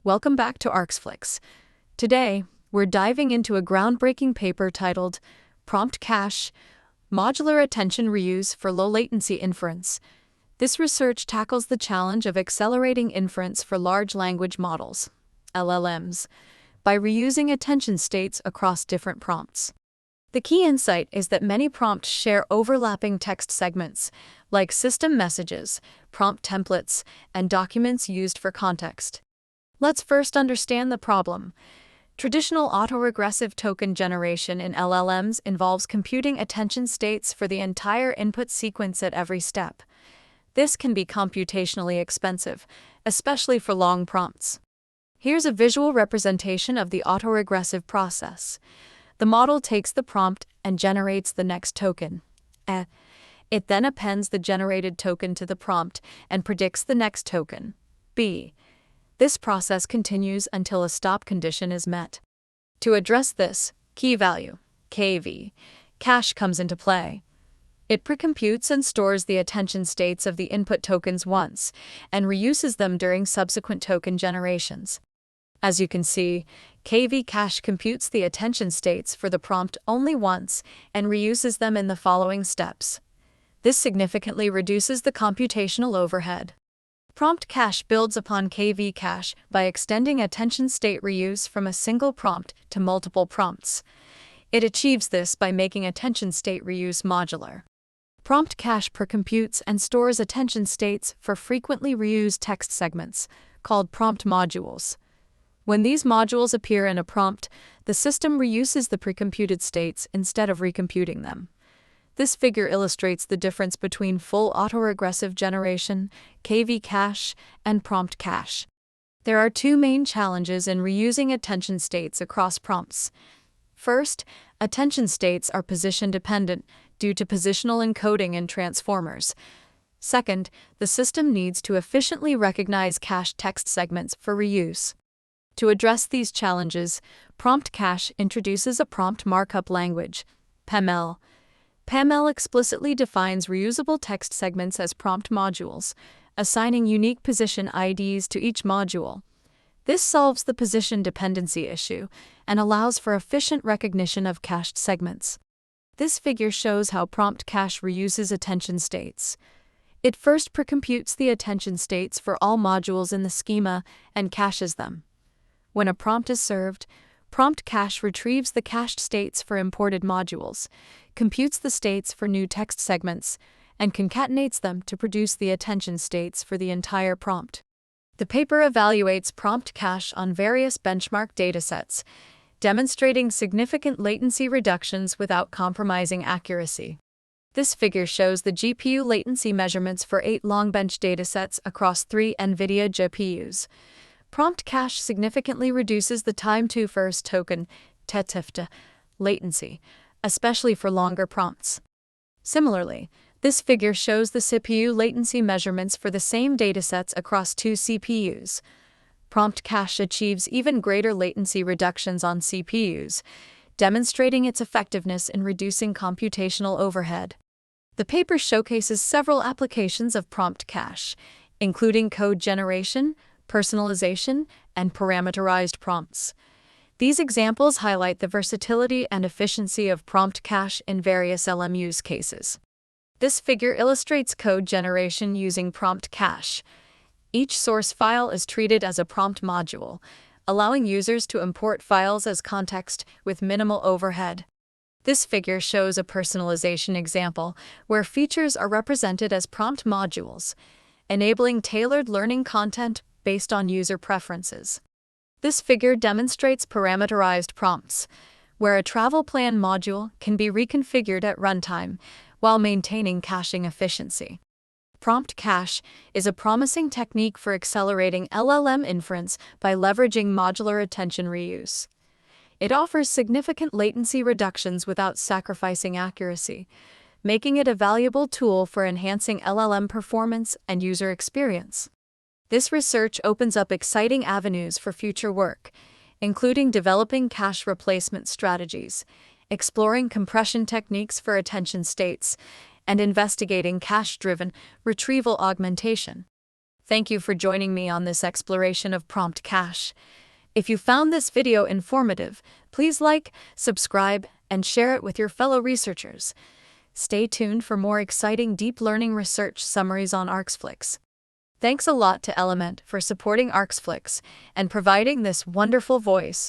Welcome back to Arxflix. Today, we're diving into a groundbreaking paper titled Prompt Cache, Modular Attention Reuse for Low Latency Inference. This research tackles the challenge of accelerating inference for large language models, LLMs, by reusing attention states across different prompts. The key insight is that many prompts share overlapping text segments, like system messages, prompt templates, and documents used for context. Let's first understand the problem. Traditional autoregressive token generation in LLMs involves computing attention states for the entire input sequence at every step. This can be computationally expensive, especially for long prompts. Here's a visual representation of the autoregressive process. The model takes the prompt and generates the next token. It then appends the generated token to the prompt and predicts the next token, B. This process continues until a stop condition is met. To address this, key value, KV, cache comes into play. It precomputes and stores the attention states of the input tokens once, and reuses them during subsequent token generations. As you can see, KV cache computes the attention states for the prompt only once and reuses them in the following steps. This significantly reduces the computational overhead. Prompt cache builds upon KV cache by extending attention state reuse from a single prompt to multiple prompts. It achieves this by making attention state reuse modular. Prompt cache precomputes and stores attention states for frequently reused text segments, called prompt modules. When these modules appear in a prompt, the system reuses the precomputed states instead of recomputing them. This figure illustrates the difference between full autoregressive generation, KV cache, and prompt cache. There are two main challenges in reusing attention states across prompts. First, attention states are position-dependent due to positional encoding in transformers. Second, the system needs to efficiently recognize cached text segments for reuse. To address these challenges, Prompt Cache introduces a prompt markup language, PML. PML explicitly defines reusable text segments as prompt modules, assigning unique position IDs to each module. This solves the position dependency issue and allows for efficient recognition of cached segments. This figure shows how Prompt Cache reuses attention states. It first precomputes the attention states for all modules in the schema and caches them. When a prompt is served, Prompt Cache retrieves the cached states for imported modules, computes the states for new text segments, and concatenates them to produce the attention states for the entire prompt. The paper evaluates Prompt Cache on various benchmark datasets, demonstrating significant latency reductions without compromising accuracy. This figure shows the GPU latency measurements for 8 long-bench datasets across 3 NVIDIA GPUs. Prompt Cache significantly reduces the time to first token (TTIFT) latency, especially for longer prompts. Similarly, this figure shows the CPU latency measurements for the same datasets across 2 CPUs. Prompt Cache achieves even greater latency reductions on CPUs, demonstrating its effectiveness in reducing computational overhead. The paper showcases several applications of Prompt Cache, including code generation, personalization, and parameterized prompts. These examples highlight the versatility and efficiency of Prompt Cache in various LM use cases. This figure illustrates code generation using Prompt Cache. Each source file is treated as a prompt module, allowing users to import files as context with minimal overhead. This figure shows a personalization example where features are represented as prompt modules, enabling tailored learning content based on user preferences. This figure demonstrates parameterized prompts, where a travel plan module can be reconfigured at runtime while maintaining caching efficiency. Prompt Cache is a promising technique for accelerating LLM inference by leveraging modular attention reuse. It offers significant latency reductions without sacrificing accuracy, making it a valuable tool for enhancing LLM performance and user experience. This research opens up exciting avenues for future work, including developing cache replacement strategies, exploring compression techniques for attention states, and investigating cache-driven retrieval augmentation. Thank you for joining me on this exploration of prompt cache. If you found this video informative, please like, subscribe, and share it with your fellow researchers. Stay tuned for more exciting deep learning research summaries on Arxflix. Thanks a lot to Element for supporting Arxflix and providing this wonderful voice.